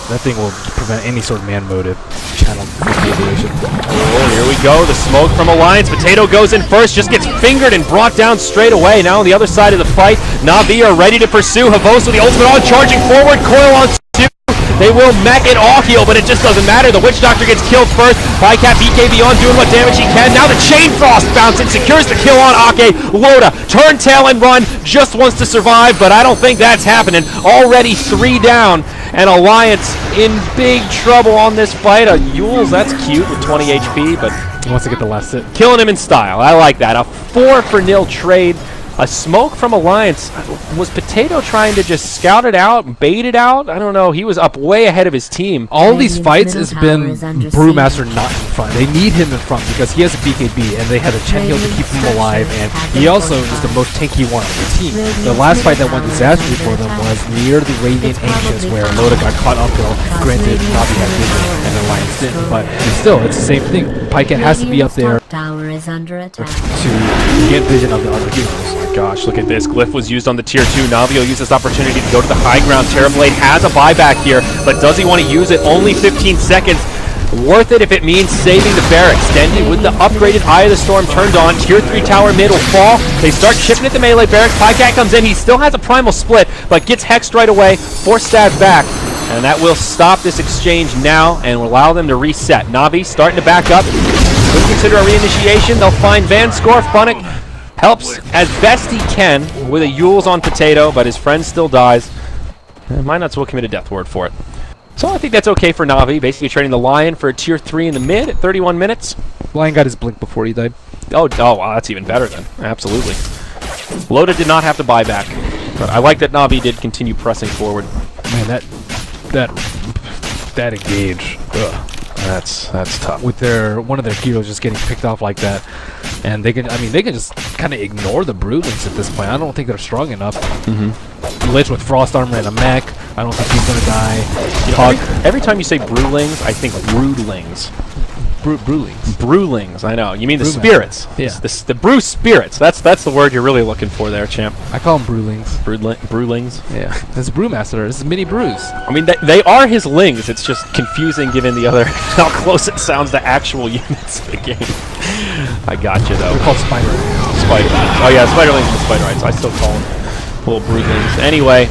That thing will prevent any sort of man mode channel manipulation. Oh, here we go. The smoke from Alliance. Potato goes in first, just gets fingered and brought down straight away. Now on the other side of the fight, Na.Vi are ready to pursue. Havost with the ultimate on, charging forward. Coil on 2. They will mech it all heal, but it just doesn't matter. The Witch Doctor gets killed first. Bycat BKB on, doing what damage he can. Now the Chain Frost bouncing, secures the kill on Ake. Loda, turn tail and run, just wants to survive, but I don't think that's happening. Already 3 down, and Alliance in big trouble on this fight. Yules, that's cute with 20 HP, but He wants to get the last hit. killing him in style. I like that. A 4-for-0 trade. A smoke from Alliance. Was Potato trying to just scout it out, bait it out? I don't know. He was up way ahead of his team. All these fights has been Brewmaster not in front. They need him in front because he has a BKB and they had a Chen heal to keep him alive, and he also is the most tanky one on the team. The last fight that went disastrously for them was near the Radiant Ancients, where Loda got caught uphill. Granted, Na.Vi had vision and Alliance didn't, but still, it's the same thing. Pycat has to be up there Tower is under attack. to get vision of the other heroes. Gosh, look at this. Glyph was used on the tier 2. Na.Vi will use this opportunity to go to the high ground. Terrorblade has a buyback here, but does he want to use it? Only 15 seconds. Worth it if it means saving the barracks. Dendy with the upgraded Eye of the Storm turned on. Tier 3 tower mid will fall. They start chipping at the melee barracks. Pycat comes in. He still has a primal split, but gets hexed right away. 4 stab back. And that will stop this exchange now and will allow them to reset. Na.Vi starting to back up. Could consider a reinitiation. They'll find Vanscore. Funnick helps as best he can with a Yules on Potato, but his friend still dies. Minot's will commit a death ward for it. So I think that's okay for Na.Vi, basically trading the Lion for a tier 3 in the mid at 31 minutes. Lion got his blink before he died. Oh, wow, that's even better then. Absolutely. Loda did not have to buy back, but I like that Na.Vi did continue pressing forward. Man, that engage. Ugh. That's tough. With one of their heroes just getting picked off like that, and they can just kind of ignore the Broodlings at this point. I don't think they're strong enough. Lich with frost armor and a mech. I don't think he's gonna die. Every time you say Brewlings, I think Broodlings. Brewlings. Brewlings, I know. You mean the Brewmaster. spirits. Yeah. The brew spirits. That's the word you're really looking for there, champ. I call them Brewlings. Brewlings. Yeah. This is Brewmaster. This is mini brews. I mean, they are his lings. It's just confusing given the other how close it sounds to actual units in the game. I got you though. They're called Spider. Spiderlings. Oh yeah, Spiderlings and Spiderites. I still call them little broodlings. Anyway,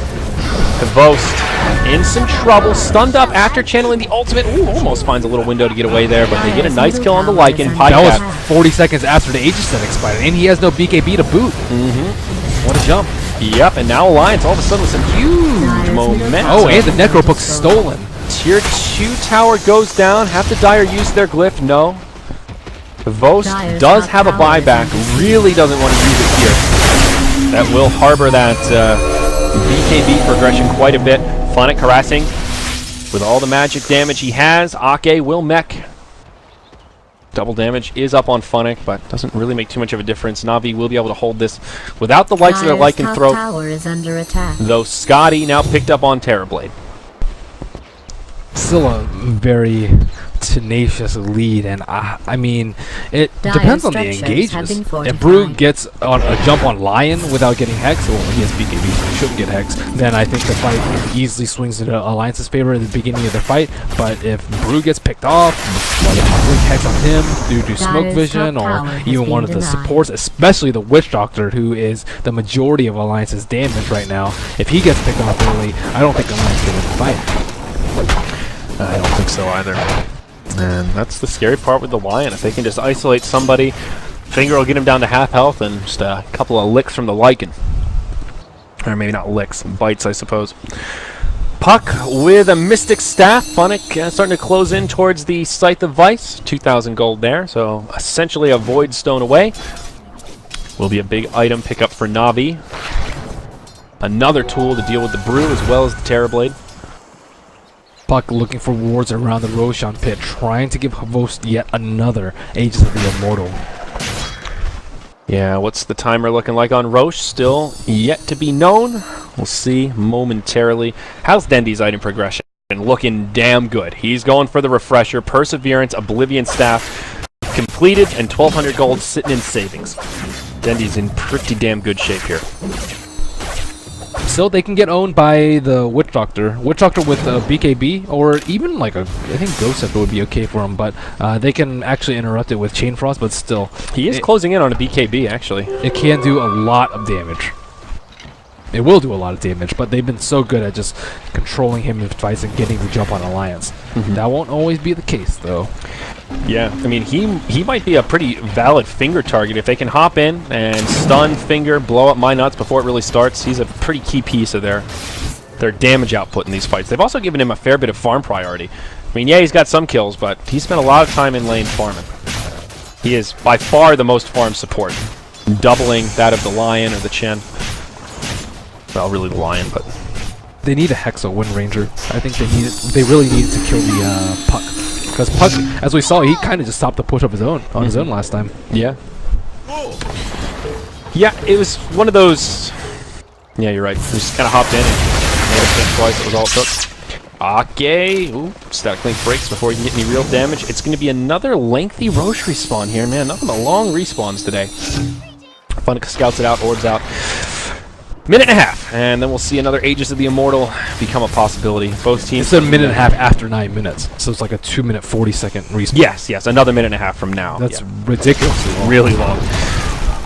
Havost in some trouble, stunned up after channeling the ultimate. Ooh, almost finds a little window to get away there, but they get a nice kill on the Lycan. That was 40 seconds after the Aegis expired, and he has no BKB to boot. What a jump. Yep, and now Alliance all of a sudden with some huge momentum. Oh, and the Necrobook's stolen. Tier 2 tower goes down. Have the Dire use their glyph? No. Havost does have a buyback. Really doesn't want to use it here. That will harbor that BKB progression quite a bit. Funnick harassing with all the magic damage he has. Ake will mech. Double damage is up on Funnick, but doesn't really make too much of a difference. Na.Vi will be able to hold this without the likes of their Lycanthrope. Tower is under attack. Though Scotty now picked up on Terrorblade. Still a very tenacious lead, and I mean, it depends on the engages. If Brew gets on a jump on Lion without getting hexed, well, he has BKB, so he shouldn't get hexed, then I think the fight easily swings into Alliance's favor at the beginning of the fight. But if Brew gets picked off, blink hex on him due to smoke vision, or even one of the supports, especially the Witch Doctor, who is the majority of Alliance's damage right now, if he gets picked off early, I don't think Alliance can win the fight. I don't think so either. And that's the scary part with the Lion. If they can just isolate somebody, Finger will get him down to half health, and just a couple of licks from the Lycan. Or maybe not licks, bites, I suppose. Puck with a Mystic Staff. Funnick starting to close in towards the Scythe of Vice. 2,000 gold there, so essentially a Void Stone away. Will be a big item pickup for Na.Vi. Another tool to deal with the Brew as well as the Terrorblade. Puck looking for wards around the Roshan pit, trying to give Havost yet another Aegis of the Immortal. Yeah, what's the timer looking like on Roche? Still yet to be known. We'll see momentarily. How's Dendy's item progression? Looking damn good. He's going for the Refresher, Perseverance, Oblivion Staff, completed, and 1,200 gold sitting in savings. Dendy's in pretty damn good shape here. So they can get owned by the Witch Doctor. Witch Doctor with BKB, or even like I think Ghost Scepter would be okay for him, but they can actually interrupt it with Chain Frost, but still. He is closing in on a BKB, actually. It can do a lot of damage. It will do a lot of damage, but they've been so good at just controlling him twice and getting the jump on Alliance. That won't always be the case, though. Yeah, I mean, he might be a pretty valid Finger target. If they can hop in and stun Finger, blow up My Nuts before it really starts, he's a pretty key piece of their damage output in these fights. They've also given him a fair bit of farm priority. I mean, yeah, he's got some kills, but he spent a lot of time in lane farming. He is by far the most farm support, doubling that of the Lion or the Chen. Well, really the Lion, but... They need a Hexo Wind Ranger. I think they really needed to kill the Puck. Because Puck, as we saw, he kind of just stopped the push of his own on his own last time. Yeah. Yeah, it was one of those... Yeah, you're right. He just kind of hopped in and made a think twice. It was all it took. Okay. Ooh, Static Link breaks before he can get any real damage. It's going to be another lengthy Roche respawn here, man. Nothing but long respawns today. Funnick scouts it out, orbs out. Minute and a half, and then we'll see another Aegis of the Immortal become a possibility. Both teams... It's a minute and a half after 9 minutes, so it's like a 2-minute 40-second respawn. Yes, another minute and a half from now. That's ridiculously long. Really long.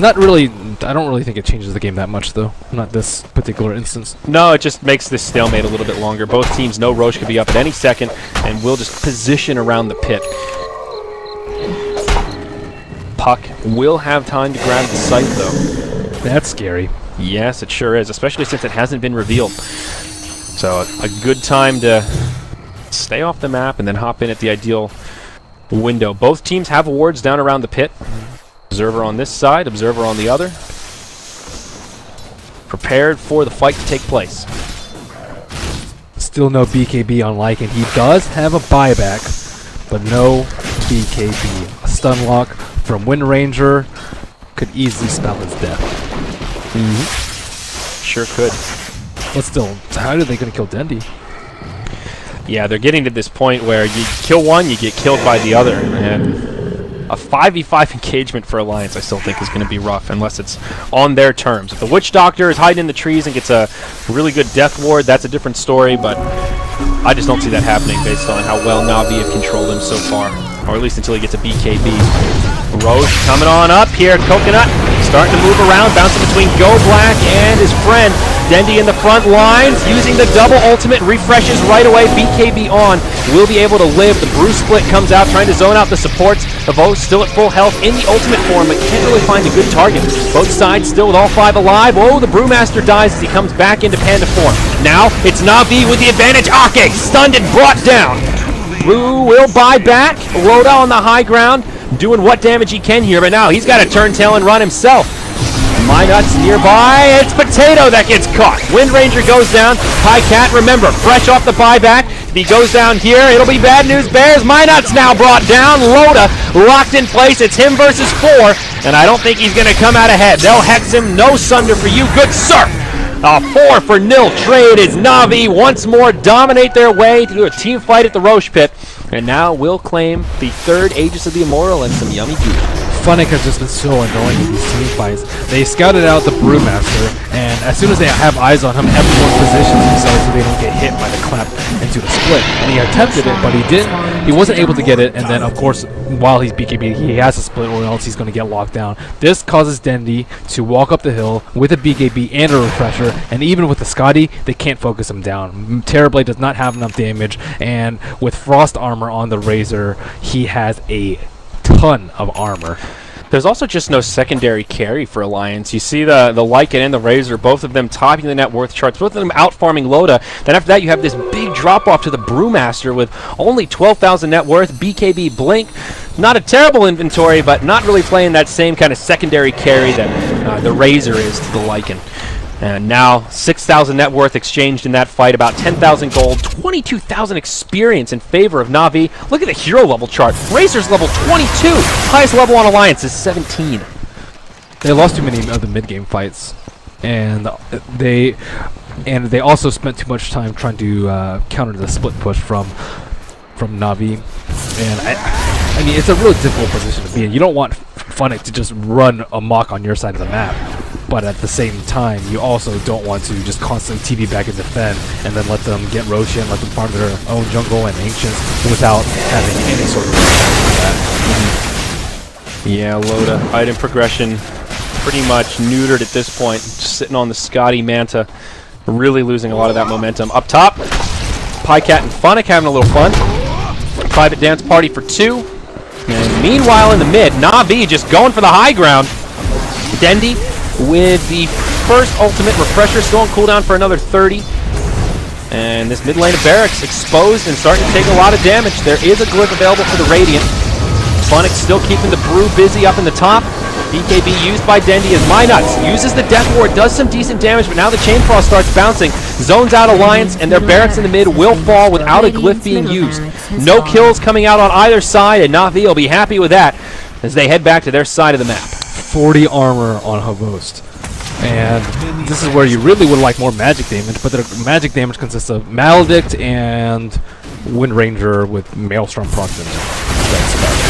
Not really... I don't really think it changes the game that much, though. Not this particular instance. No, it just makes this stalemate a little bit longer. Both teams know Roche could be up at any second, and will just position around the pit. Puck will have time to grab the Scythe, though. That's scary. Yes, it sure is, especially since it hasn't been revealed. So, a good time to stay off the map and then hop in at the ideal window. Both teams have wards down around the pit. Observer on this side, Observer on the other. Prepared for the fight to take place. Still no BKB on Lycan. He does have a buyback, but no BKB. A stun lock from Wind Ranger could easily spell his death. Sure could. But still, how are they going to kill Dendy? Yeah, they're getting to this point where you kill one, you get killed by the other, and a 5v5 engagement for Alliance I still think is going to be rough, unless it's on their terms. If the Witch Doctor is hiding in the trees and gets a really good death ward, that's a different story, but I just don't see that happening based on how well Na.Vi have controlled him so far, or at least until he gets a BKB. Roche coming on up here, Coconut starting to move around, bouncing between Go Black and his friend Dendy in the front lines, using the double ultimate, refreshes right away, BKB on, will be able to live. The Brew Split comes out, trying to zone out the supports. Havost still at full health in the ultimate form, but can't really find a good target. Both sides still with all 5 alive. Oh, the Brewmaster dies as he comes back into Panda form. Now, it's Na.Vi with the advantage. Ake stunned and brought down. Brew will buy back. Rhoda on the high ground, doing what damage he can here, but now he's got to turn tail and run himself. My Nuts nearby. It's Potato that gets caught. Wind Ranger goes down. High Cat, remember, fresh off the buyback. If he goes down here, it'll be bad news bears. My Nuts now brought down. Loda locked in place. It's him versus 4, and I don't think he's going to come out ahead. They'll hex him. No Sunder for you. Good sir. A 4-0 trade as Na.Vi once more dominate their way to do a team fight at the Roche pit, and now will claim the 3rd Aegis of the Immortal and some yummy goop. Funnick has just been so annoying in these team fights. They scouted out the Brewmaster, and as soon as they have eyes on him, everyone positions themselves so they don't get hit by the clap into the split. And he attempted it, but he didn't. He wasn't able to get it, and then, of course, while he's BKB, he has to split or else he's going to get locked down. This causes Dendy to walk up the hill with a BKB and a refresher, and even with the Scotty, they can't focus him down. Terrorblade does not have enough damage, and with Frost Armor on the Razor, he has a ton of armor. There's also just no secondary carry for Alliance. You see the Lycan and the Razor, both of them topping the net worth charts, both of them out-farming Loda. Then after that, you have this big drop-off to the Brewmaster with only 12,000 net worth. BKB Blink, not a terrible inventory, but not really playing that same kind of secondary carry that the Razor is to the Lycan. And now 6,000 net worth exchanged in that fight, about 10,000 gold, 22,000 experience in favor of Na.Vi. Look at the hero level chart. Razor's level 22. Highest level on Alliance is 17. They lost too many of the mid-game fights, and they also spent too much time trying to counter the split push from Na.Vi. And I mean, it's a really difficult position to be in. You don't want Funnick to just run amok on your side of the map. But at the same time, you also don't want to just constantly TV back and defend and then let them get Roshan, let them farm their own jungle and Ancients without having any sort of that. Yeah, Loda, item progression pretty much neutered at this point. Just sitting on the Scotty Manta, really losing a lot of that momentum. Up top, Pycat and Funnick having a little fun. Private dance party for 2. And meanwhile in the mid, Na.Vi just going for the high ground. Dendi with the first ultimate refresher, still on cooldown for another 30. And this mid lane of Barracks exposed and starting to take a lot of damage. There is a glyph available for the Radiant. Funnick still keeping the Brew busy up in the top. BKB used by Dendi as Minuts uses the Death Ward, does some decent damage, but now the Chain Frost starts bouncing. Zones out Alliance, and their Barracks in the mid will fall without a glyph being used. No kills coming out on either side, and Na.Vi will be happy with that as they head back to their side of the map. 40 armor on Havost. And this is where you really would like more magic damage, but the magic damage consists of Maledict and Wind Ranger with Maelstrom procced. That's about it.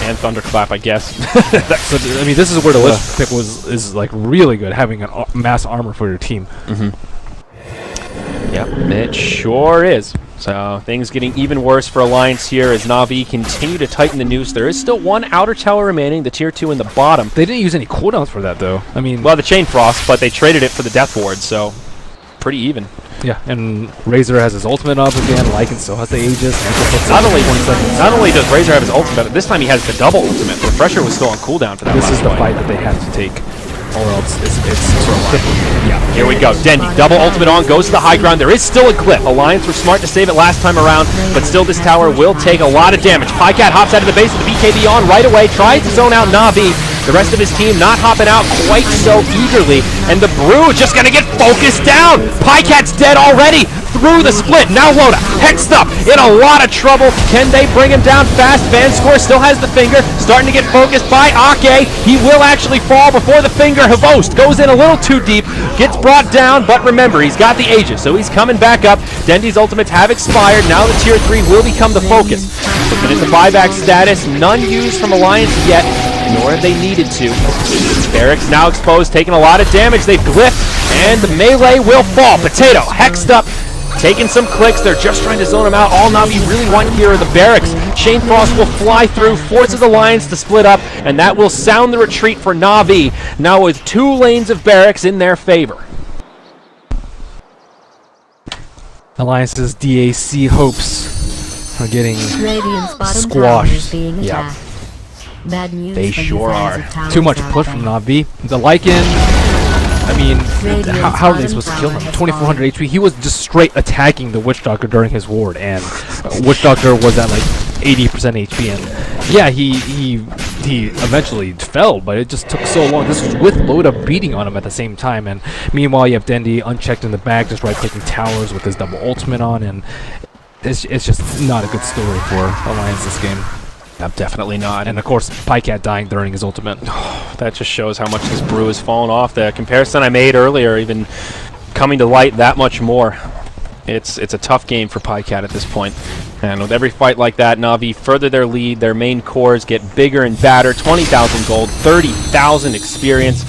And Thunderclap, I guess. So, I mean, this is where the list pick is like really good, having an mass armor for your team. Yep, it sure is. So things getting even worse for Alliance here as Na.Vi continue to tighten the noose. There is still one outer tower remaining, the tier 2 in the bottom. They didn't use any cooldowns for that, though. I mean, well, the Chain Frost, but they traded it for the Death Ward, so pretty even. Yeah, and Razor has his ultimate up again. Lycan still has the Aegis. Not only does Razor have his ultimate, but this time he has the double ultimate. The refresher was still on cooldown for that. This is the fight that they have to take, or else it's sort of yeah. Here we go. Dendi, double ultimate on, goes to the high ground. There is still a glyph. Alliance were smart to save it last time around, but still this tower will take a lot of damage. Pycat hops out of the base with the BKB on right away, tries to zone out Na.Vi. The rest of his team not hopping out quite so eagerly, and the Brew just gonna get focused down. Pycat's dead already. Through the split. Now Loda, hexed up, in a lot of trouble. Can they bring him down fast? Vanscore still has the finger, starting to get focused by Ake. He will actually fall before the finger. Havost goes in a little too deep, gets brought down, but remember, he's got the Aegis, so he's coming back up. Dendi's ultimates have expired. Now the tier 3 will become the focus. Looking at the buyback status, none used from Alliance yet, nor have they needed to. Barracks now exposed, taking a lot of damage. They've glyphed, and the melee will fall. Potato, hexed up, taking some clicks. They're just trying to zone him out. All Na.Vi really want here are the Barracks. Chain Frost will fly through, forces Alliance to split up, and that will sound the retreat for Na.Vi, now with 2 lanes of Barracks in their favor. Alliance's DAC hopes are getting squashed. Yeah. Bad news They sure are. Too much push from Na.Vi. The Lycan, I mean, how are they supposed to kill him? 2400 HP. He was just straight attacking the Witch Doctor during his ward, and Witch Doctor was at like 80% HP. And yeah, he eventually fell, but it just took so long. This was with Loda beating on him at the same time, and meanwhile you have Dendi unchecked in the back, just right-clicking towers with his double ultimate on, and it's just not a good story for Alliance this game. Definitely not. And of course, Pycat dying during his ultimate. That just shows how much this Brew has fallen off. The comparison I made earlier, even coming to light that much more. It's a tough game for Pycat at this point. And with every fight like that, Na.Vi further their lead. Their main cores get bigger and badder. 20,000 gold, 30,000 experience.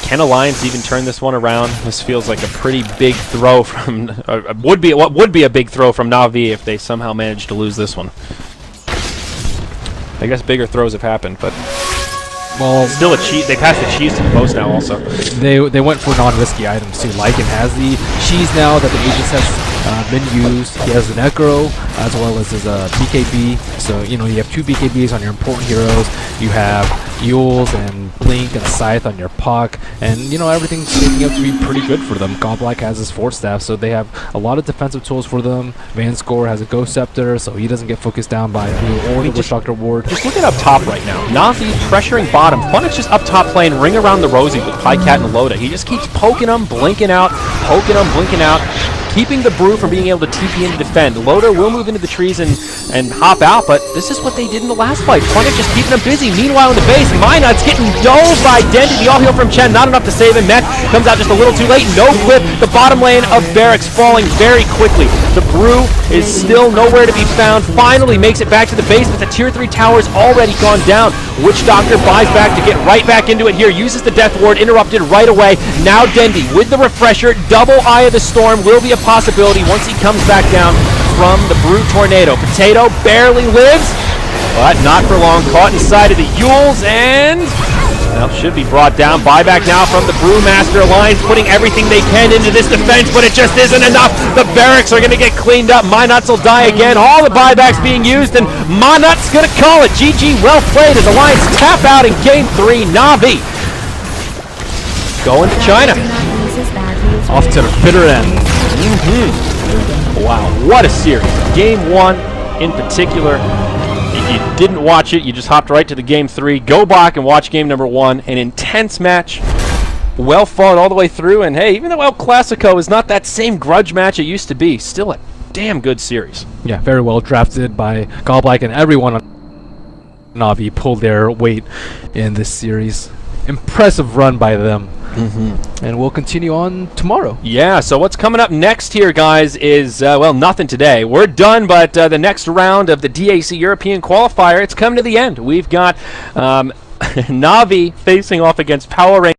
Can Alliance even turn this one around? This feels like a pretty big throw from what would be a big throw from Na.Vi if they somehow managed to lose this one. I guess bigger throws have happened, but well, still a cheese. They passed the cheese to the post now. Also, they went for non-risky items too. Lycan has the cheese now that the Aegis has menus. He has an Echo as well as his BKB. So, you know, you have 2 BKBs on your important heroes. You have Yules and Blink and Scythe on your Puck. And, you know, everything's shaping up to be pretty good for them. Godlike has his Force Staff, so they have a lot of defensive tools for them. Van Score has a Ghost Scepter, so he doesn't get focused down by Blue or the Witch Doctor Ward. Just look at up top right now. Na.Vi pressuring bottom. Funnett's just up top playing Ring Around the Rosie with Pycat and Loda. He just keeps poking them, blinking out, keeping the Brew from being able to TP in to defend. Loader will move into the trees and hop out, but this is what they did in the last fight. Funnet just keeping them busy. Meanwhile, in the base, Minot's getting dove by Denton. The all-heal from Chen, not enough to save him. Met comes out just a little too late. No clip. The bottom lane of Barracks falling very quickly. The Brew is still nowhere to be found. Finally makes it back to the base, but the tier 3 tower's already gone down. Witch Doctor buys back to get right back into it here. Uses the Death Ward, interrupted right away. Now Dendi with the refresher. Double Eye of the Storm will be a possibility once he comes back down from the Brew Tornado. Potato barely lives, but not for long. Caught inside of the Yules and, well, should be brought down. Buyback now from the Brewmaster Alliance, putting everything they can into this defense, but it just isn't enough. The Barracks are going to get cleaned up. Minuts will die again. All the buybacks being used, and Minuts going to call it. GG, well played as Alliance tap out in Game 3. Na.Vi going to China. Off to the bitter end. Wow, what a series. Game 1 in particular. If you didn't watch it, you just hopped right to the Game 3. Go back and watch Game number 1. An intense match. Well fought all the way through. And hey, even though El Clasico is not that same grudge match it used to be, still a damn good series. Yeah, very well drafted by Godlike, and everyone on Na.Vi pulled their weight in this series. Impressive run by them. And we'll continue on tomorrow. Yeah, so what's coming up next here, guys, is, well, nothing today. We're done, but the next round of the DAC European Qualifier, it's come to the end. We've got Na.Vi facing off against Power Rangers.